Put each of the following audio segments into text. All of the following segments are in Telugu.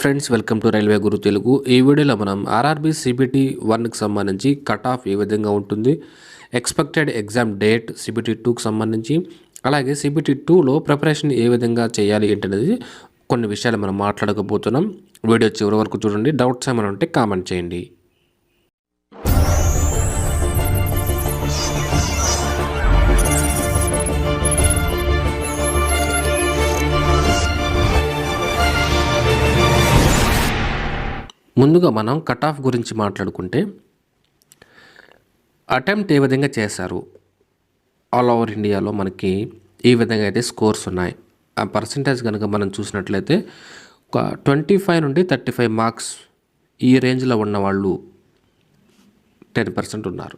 Hi friends, welcome to railway guru Telugu. ఈ వీడియోలో మనం ఆర్ఆర్బీ సిబిటి 1కి సంబంధించి కట్ ఆఫ్ ఏ విధంగా ఉంటుంది, ఎక్స్పెక్టెడ్ ఎగ్జామ్ డేట్ సిబిటి 2కి సంబంధించి, అలాగే సిబిటి 2లో ప్రిపరేషన్ ఏ విధంగా చేయాలి ఏంటనేది కొన్ని విషయాలు మనం మాట్లాడకపోతున్నాం. వీడియో చివరి వరకు చూడండి. డౌట్స్ ఏమైనా ఉంటే కామెంట్ చేయండి. ముందుగా మనం కట్ ఆఫ్ గురించి మాట్లాడుకుంటే, అటెంప్ట్ ఏ విధంగా చేశారు, ఆల్ ఓవర్ ఇండియాలో మనకి ఈ విధంగా అయితే స్కోర్స్ ఉన్నాయి. ఆ పర్సంటేజ్ కనుక మనం చూసినట్లయితే ఒక 25 నుండి 35 మార్క్స్ ఈ రేంజ్లో ఉన్న వాళ్ళు 10% ఉన్నారు.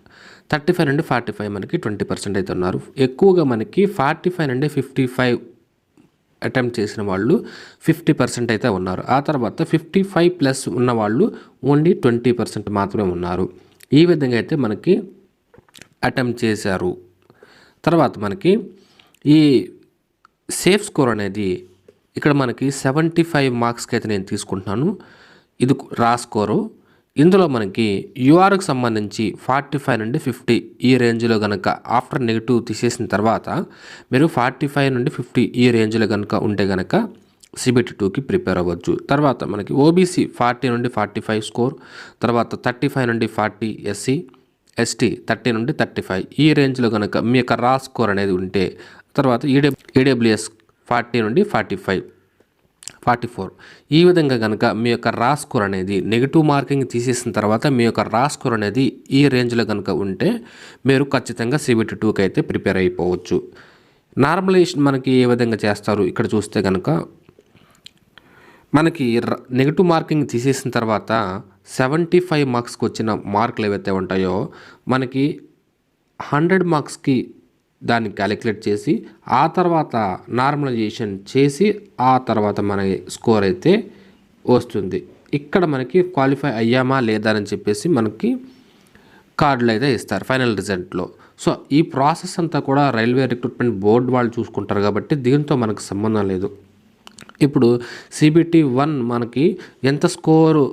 35 నుండి 45 మనకి 20% అయితే ఉన్నారు. ఎక్కువగా మనకి 45 నుండి 55 అటెంప్ట్ చేసిన వాళ్ళు 50% అయితే ఉన్నారు. ఆ తర్వాత 55+ ఉన్న వాళ్ళు ఓన్లీ 20% మాత్రమే ఉన్నారు. ఈ విధంగా అయితే మనకి అటెంప్ట్ చేశారు. తర్వాత మనకి ఈ సేఫ్ స్కోర్ అనేది ఇక్కడ మనకి 75 మార్క్స్కి అయితే నేను తీసుకుంటున్నాను. ఇది రా స్కోరు. ఇందులో మనకి యూఆర్కి సంబంధించి 45 నుండి 50 ఈ రేంజ్లో కనుక ఆఫ్టర్ నెగిటివ్ తీసేసిన తర్వాత మీరు 45 నుండి 50 ఈ రేంజ్లో కనుక ఉంటే కనుక సిబిటి 2కి ప్రిపేర్ అవ్వచ్చు. తర్వాత మనకి ఓబీసీ 40 నుండి 45 స్కోర్, తర్వాత 35 నుండి 40 ఎస్సీ, ఎస్టీ 30 నుండి 35 ఈ రేంజ్లో కనుక మీ యొక్క రా స్కోర్ అనేది ఉంటే, తర్వాత ఈడబ్ల్యూఎస్ 40 నుండి 44 ఈ విధంగా కనుక మీ యొక్క రా స్కోర్ అనేది నెగిటివ్ మార్కింగ్ తీసేసిన తర్వాత మీ యొక్క రా స్కోర్ అనేది ఈ రేంజ్లో కనుక ఉంటే మీరు ఖచ్చితంగా సిబిటి 2కి అయితే ప్రిపేర్ అయిపోవచ్చు. నార్మలైజేషన్ మనకి ఏ విధంగా చేస్తారు ఇక్కడ చూస్తే కనుక, మనకి నెగిటివ్ మార్కింగ్ తీసేసిన తర్వాత 75 మార్క్స్కి వచ్చిన మార్కులు ఏవైతే ఉంటాయో మనకి 100 మార్క్స్కి దాన్ని క్యాలిక్యులేట్ చేసి ఆ తర్వాత నార్మలైజేషన్ చేసి ఆ తర్వాత మన స్కోర్ అయితే వస్తుంది. ఇక్కడ మనకి క్వాలిఫై అయ్యామా లేదా అని చెప్పేసి మనకి కార్డులు అయితే ఇస్తారు ఫైనల్ రిజల్ట్లో. సో ఈ ప్రాసెస్ అంతా కూడా రైల్వే రిక్రూట్మెంట్ బోర్డు వాళ్ళు చూసుకుంటారు కాబట్టి దీంతో మనకు సంబంధం లేదు. ఇప్పుడు సిబిటి 1 మనకి ఎంత స్కోరు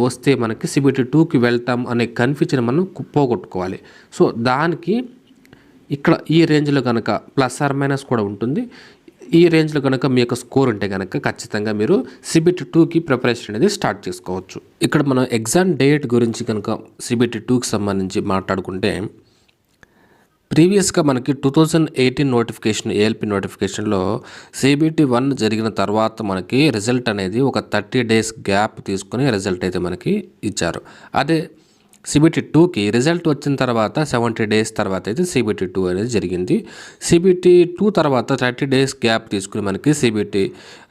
వస్తే మనకి సిబిటి 2కి వెళ్తాం అనే కన్ఫ్యూజన్ మనం పోగొట్టుకోవాలి. సో దానికి ఇక్కడ ఈ రేంజ్లో కనుక ప్లస్ ఆర్ మైనస్ కూడా ఉంటుంది. ఈ రేంజ్లో కనుక మీ యొక్క స్కోర్ ఉంటే కనుక ఖచ్చితంగా మీరు సిబిటి 2కి ప్రిపరేషన్ అనేది స్టార్ట్ చేసుకోవచ్చు. ఇక్కడ మనం ఎగ్జామ్ డేట్ గురించి కనుక సిబిటి 2కి సంబంధించి మాట్లాడుకుంటే, ప్రీవియస్గా మనకి 2018 నోటిఫికేషన్ ఏఎల్పి నోటిఫికేషన్లో సిబిటి 1 జరిగిన తర్వాత మనకి రిజల్ట్ అనేది ఒక 30 డేస్ గ్యాప్ తీసుకుని రిజల్ట్ అయితే మనకి ఇచ్చారు. అదే సిబిటి 2కి రిజల్ట్ వచ్చిన తర్వాత 70 డేస్ తర్వాత అయితే సిబిటి 2 అనేది జరిగింది. సిబిటి 2 తర్వాత 30 డేస్ గ్యాప్ తీసుకుని మనకి సిబిటి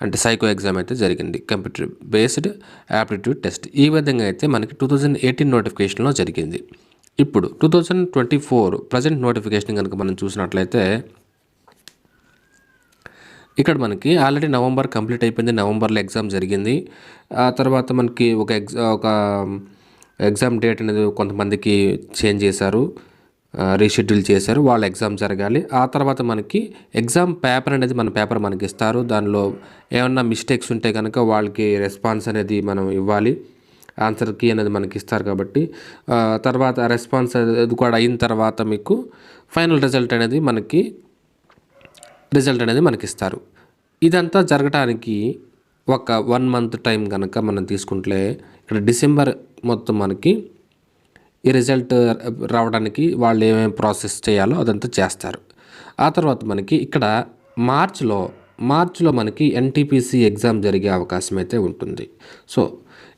అంటే సైకో ఎగ్జామ్ అయితే జరిగింది, కంప్యూటర్ బేస్డ్ యాప్టిట్యూడ్ టెస్ట్. ఈ విధంగా అయితే మనకి 2018 నోటిఫికేషన్లో జరిగింది. ఇప్పుడు 2024 ప్రజెంట్ నోటిఫికేషన్ కనుక మనం చూసినట్లయితే, ఇక్కడ మనకి ఆల్రెడీ నవంబర్ కంప్లీట్ అయిపోయింది. నవంబర్లో ఎగ్జామ్ జరిగింది. ఆ తర్వాత మనకి ఒక ఎగ్జామ్ డేట్ అనేది కొంతమందికి చేంజ్ చేశారు, రీషెడ్యూల్ చేశారు. వాళ్ళ ఎగ్జామ్ జరగాలి. ఆ తర్వాత మనకి ఎగ్జామ్ పేపర్ అనేది మన పేపర్ మనకి ఇస్తారు. దానిలో ఏమన్నా మిస్టేక్స్ ఉంటే కనుక వాళ్ళకి రెస్పాన్స్ అనేది మనం ఇవ్వాలి. ఆన్సర్ కీ అనేది మనకి ఇస్తారు కాబట్టి తర్వాత రెస్పాన్స్ అది కూడా అయిన తర్వాత మీకు ఫైనల్ రిజల్ట్ అనేది మనకి ఇస్తారు. ఇదంతా జరగడానికి ఒక 1 మంత్ టైం కనుక మనం తీసుకుంటే, ఇక్కడ డిసెంబర్ మొత్తం మనకి ఈ రిజల్ట్ రావడానికి వాళ్ళు ఏమేమి ప్రాసెస్ చేయాలో అదంతా చేస్తారు. ఆ తర్వాత మనకి ఇక్కడ మార్చ్లో మనకి ఎన్టీపీసీ ఎగ్జామ్ జరిగే అవకాశం అయితే ఉంటుంది. సో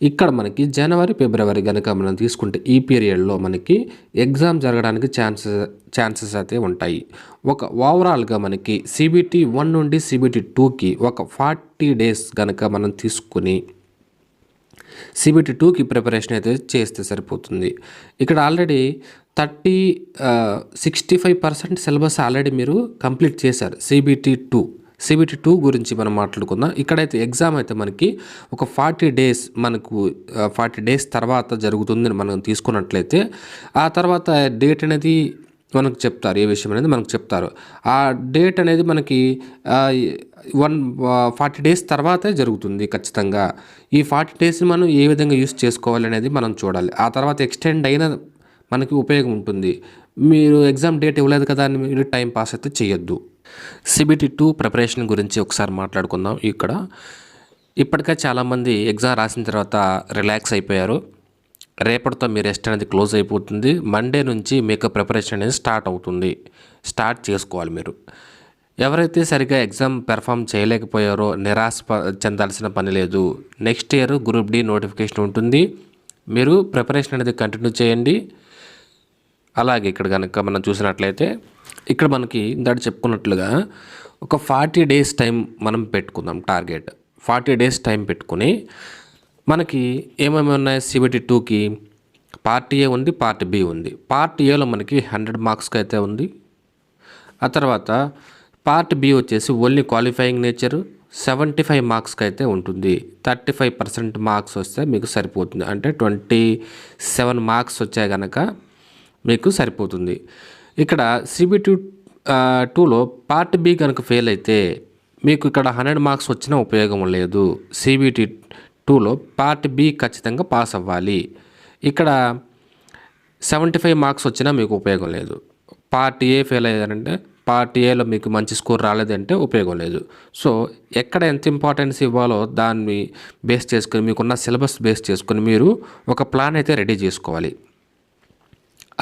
ఇక్కడ మనకి జనవరి, ఫిబ్రవరి కనుక మనం తీసుకుంటే ఈ పీరియడ్లో మనకి ఎగ్జామ్ జరగడానికి ఛాన్సెస్ అయితే ఉంటాయి. ఒక ఓవరాల్గా మనకి సిబిటి 1 నుండి సిబిటి 2కి ఒక 40 డేస్ కనుక మనం తీసుకుని సిబిటి 2కి ప్రిపరేషన్ అయితే చేస్తే సరిపోతుంది. ఇక్కడ ఆల్రెడీ 65% సిలబస్ ఆల్రెడీ మీరు కంప్లీట్ చేశారు. సిబిటి 2 గురించి మనం మాట్లాడుకుందాం. ఇక్కడైతే ఎగ్జామ్ అయితే మనకి ఒక 40 డేస్ తర్వాత జరుగుతుందని మనం తీసుకున్నట్లయితే, ఆ తర్వాత డేట్ అనేది మనకు చెప్తారు, ఏ విషయం అనేది మనకు చెప్తారు. ఆ డేట్ అనేది మనకి 40 డేస్ తర్వాతే జరుగుతుంది ఖచ్చితంగా. ఈ 40 డేస్ని మనం ఏ విధంగా యూస్ చేసుకోవాలి అనేది మనం చూడాలి. ఆ తర్వాత ఎక్స్టెండ్ అయిన మనకి ఉపయోగం ఉంటుంది. మీరు ఎగ్జామ్ డేట్ ఇవ్వలేదు కదా అని మీరు టైం పాస్ అయితే చేయొద్దు. CBT 2 ప్రిపరేషన్ గురించి ఒకసారి మాట్లాడుకుందాం. ఇప్పటికే చాలామంది ఎగ్జామ్ రాసిన తర్వాత రిలాక్స్ అయిపోయారు. రేపటితో మీ రెస్ట్ అనేది క్లోజ్ అయిపోతుంది. మండే నుంచి మీకు ప్రిపరేషన్ అనేది స్టార్ట్ చేసుకోవాలి మీరు. ఎవరైతే సరిగ్గా ఎగ్జామ్ పెర్ఫామ్ చేయలేకపోయారో నిరాశ చెందాల్సిన పని లేదు. Next year group D notification ఉంటుంది. మీరు ప్రిపరేషన్ అనేది కంటిన్యూ చేయండి. అలాగే ఇక్కడ కనుక మనం చూసినట్లయితే ఇక్కడ మనకి ఇందాక చెప్పుకున్నట్లుగా ఒక 40 డేస్ టైం మనం పెట్టుకుందాం టార్గెట్. 40 డేస్ టైం పెట్టుకుని మనకి ఏమేమి ఉన్నాయి, CBT 2కి పార్ట్ ఏ ఉంది, పార్ట్ బి ఉంది. పార్ట్ ఏలో మనకి 100 మార్క్స్కి అయితే ఉంది. ఆ తర్వాత పార్ట్ బి వచ్చేసి ఓన్లీ క్వాలిఫైయింగ్ నేచర్ 75 మార్క్స్కి అయితే ఉంటుంది. 35% మార్క్స్ వస్తే మీకు సరిపోతుంది. అంటే 27 మార్క్స్ వచ్చాయి కనుక మీకు సరిపోతుంది. ఇక్కడ CBT 2లో పార్ట్ బి కనుక ఫెయిల్ అయితే మీకు ఇక్కడ 100 మార్క్స్ వచ్చినా ఉపయోగం లేదు. CBT 2లో పార్ట్ బి ఖచ్చితంగా పాస్ అవ్వాలి. ఇక్కడ 75 మార్క్స్ వచ్చినా మీకు ఉపయోగం లేదు. పార్ట్ ఏ ఫెయిల్ అయ్యారంటే పార్ట్ ఏలో మీకు మంచి స్కోర్ రాలేదంటే ఉపయోగం లేదు. సో ఎక్కడ ఎంత ఇంపార్టెన్స్ ఇవ్వాలో దాన్ని బేస్ చేసుకొని, మీకున్న సిలబస్ బేస్ చేసుకొని మీరు ఒక ప్లాన్ అయితే రెడీ చేసుకోవాలి.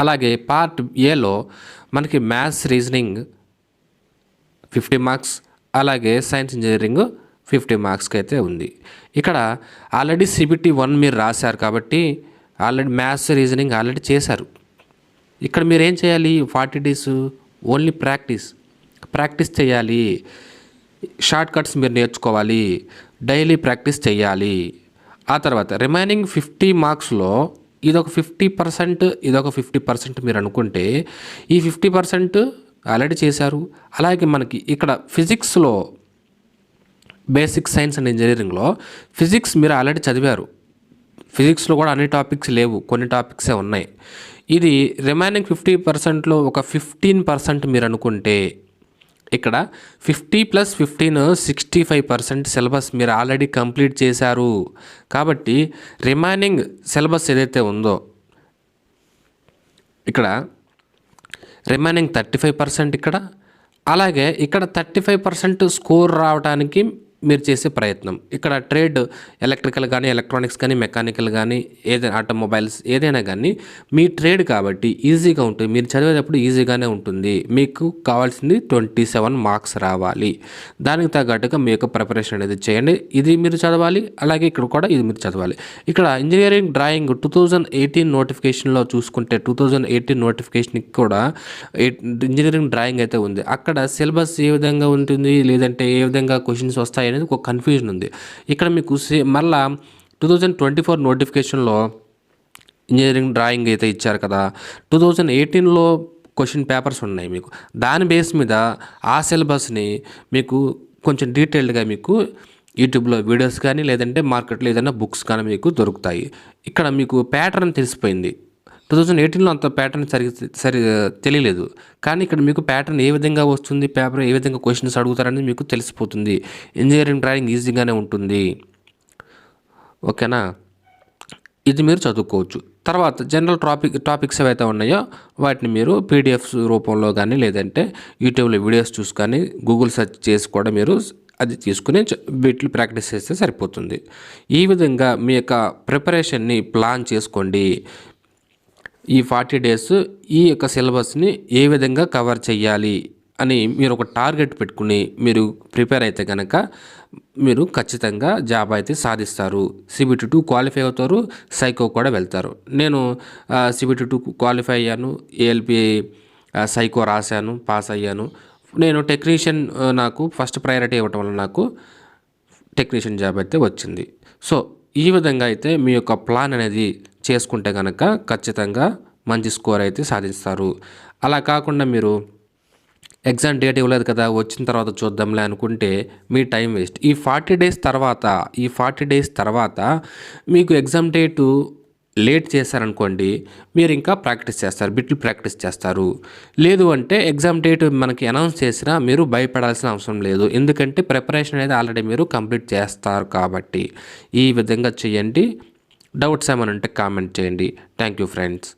అలాగే పార్ట్ ఏలో మనకి మ్యాథ్స్, రీజనింగ్ 50 మార్క్స్, అలాగే సైన్స్, ఇంజనీరింగ్ 50 మార్క్స్కి అయితే ఉంది. ఇక్కడ ఆల్రెడీ CBT 1 మీరు రాశారు కాబట్టి ఆల్రెడీ మ్యాథ్స్, రీజనింగ్ ఆల్రెడీ చేశారు. ఇక్కడ మీరు ఏం చేయాలి, 40 డేస్ ఓన్లీ ప్రాక్టీస్ చేయాలి. షార్ట్ కట్స్ మీరు నేర్చుకోవాలి, డైలీ ప్రాక్టీస్ చేయాలి. ఆ తర్వాత రిమైనింగ్ 50 మార్క్స్లో ఇదొక 50% మీరు అనుకుంటే ఈ 50% ఆల్రెడీ చేశారు. అలాగే మనకి ఇక్కడ ఫిజిక్స్లో బేసిక్ సైన్స్ అండ్ ఇంజనీరింగ్లో ఫిజిక్స్ మీరు ఆల్రెడీ చదివారు. ఫిజిక్స్లో కూడా అన్ని టాపిక్స్ లేవు, కొన్ని టాపిక్సే ఉన్నాయి. ఇది రిమైనింగ్ 50%లో ఒక 15% మీరు అనుకుంటే ఇక్కడ 50 + 15 65% సిలబస్ మీరు ఆల్రెడీ కంప్లీట్ చేశారు. కాబట్టి రిమైనింగ్ సిలబస్ ఏదైతే ఉందో ఇక్కడ రిమైనింగ్ 35% ఇక్కడ, అలాగే ఇక్కడ 35% స్కోర్ రావడానికి మీరు చేసే ప్రయత్నం. ఇక్కడ ట్రేడ్ ఎలక్ట్రికల్ కానీ, ఎలక్ట్రానిక్స్ కానీ, మెకానికల్ కానీ, ఏదైనా ఆటోమొబైల్స్ ఏదైనా కానీ మీ ట్రేడ్ కాబట్టి ఈజీగా ఉంటుంది. మీరు చదివేటప్పుడు ఈజీగానే ఉంటుంది. మీకు కావాల్సింది 27 మార్క్స్ రావాలి. దానికి తగ్గట్టుగా మీ యొక్క ప్రిపరేషన్ అనేది చేయండి. ఇది మీరు చదవాలి, అలాగే ఇక్కడ కూడా ఇది మీరు చదవాలి. ఇక్కడ ఇంజనీరింగ్ డ్రాయింగ్ 2018 నోటిఫికేషన్లో చూసుకుంటే 2018 నోటిఫికేషన్కి కూడా ఇంజనీరింగ్ డ్రాయింగ్ అయితే ఉంది. అక్కడ సిలబస్ ఏ విధంగా ఉంటుంది, లేదంటే ఏ విధంగా క్వశ్చన్స్ వస్తాయి అనేది ఒక కన్ఫ్యూజన్ ఉంది. ఇక్కడ మీకు మళ్ళా 2024 నోటిఫికేషన్లో ఇంజనీరింగ్ డ్రాయింగ్ అయితే ఇచ్చారు కదా, 2018లో క్వశ్చన్ పేపర్స్ ఉన్నాయి మీకు. దాని బేస్ మీద ఆ సిలబస్ని మీకు కొంచెం డీటెయిల్డ్గా మీకు యూట్యూబ్లో వీడియోస్ కానీ, లేదంటే మార్కెట్లో ఏదైనా బుక్స్ కానీ మీకు దొరుకుతాయి. ఇక్కడ మీకు ప్యాటర్న్ తెలిసిపోయింది. 2018లో అంత ప్యాటర్న్ తెలియలేదు, కానీ ఇక్కడ మీకు ప్యాటర్న్ ఏ విధంగా వస్తుంది, పేపర్ ఏ విధంగా క్వశ్చన్స్ అడుగుతారనేది మీకు తెలిసిపోతుంది. ఇంజనీరింగ్ డ్రాయింగ్ ఈజీగానే ఉంటుంది. ఓకేనా, ఇది మీరు చదువుకోవచ్చు. తర్వాత జనరల్ టాపిక్స్ ఏవైతే ఉన్నాయో వాటిని మీరు PDFs రూపంలో కానీ, లేదంటే యూట్యూబ్లో వీడియోస్ చూసి కానీ, గూగుల్ సెర్చ్ చేసి కూడా మీరు అది తీసుకుని వీటిని ప్రాక్టీస్ చేస్తే సరిపోతుంది. ఈ విధంగా మీ యొక్క ప్రిపరేషన్ని ప్లాన్ చేసుకోండి. ఈ 40 డేస్ ఈ యొక్క సిలబస్ని ఏ విధంగా కవర్ చేయాలి అని మీరు ఒక టార్గెట్ పెట్టుకుని మీరు ప్రిపేర్ అయితే కనుక మీరు ఖచ్చితంగా జాబ్ అయితే సాధిస్తారు. CBT 2 క్వాలిఫై అవుతారు, సైకో కూడా వెళ్తారు. నేను CBT 2 క్వాలిఫై అయ్యాను, ALP సైకో రాశాను, పాస్ అయ్యాను. నేను టెక్నీషియన్, నాకు ఫస్ట్ ప్రయారిటీ ఇవ్వటం వల్ల నాకు టెక్నీషియన్ జాబ్ అయితే వచ్చింది. సో ఈ విధంగా అయితే మీ యొక్క ప్లాన్ అనేది చేసుకుంటే కనుక ఖచ్చితంగా మంచి స్కోర్ అయితే సాధిస్తారు. అలా కాకుండా మీరు ఎగ్జామ్ డేట్ ఇవ్వలేదు కదా, వచ్చిన తర్వాత చూద్దాంలే అనుకుంటే మీ టైం వేస్ట్. ఈ 40 డేస్ తర్వాత మీకు ఎగ్జామ్ డేటు లేట్ చేశారనుకోండి, మీరు ఇంకా ప్రాక్టీస్ చేస్తారు, బిట్లు ప్రాక్టీస్ చేస్తారు. లేదు అంటే ఎగ్జామ్ డేట్ మనకి అనౌన్స్ చేసినా మీరు భయపడాల్సిన అవసరం లేదు. ఎందుకంటే ప్రిపరేషన్ అనేది ఆల్రెడీ మీరు కంప్లీట్ చేస్తారు కాబట్టి. ఈ విధంగా చేయండి. డౌట్స్ ఏమైనా ఉంటే కామెంట్ చేయండి. Thank you friends.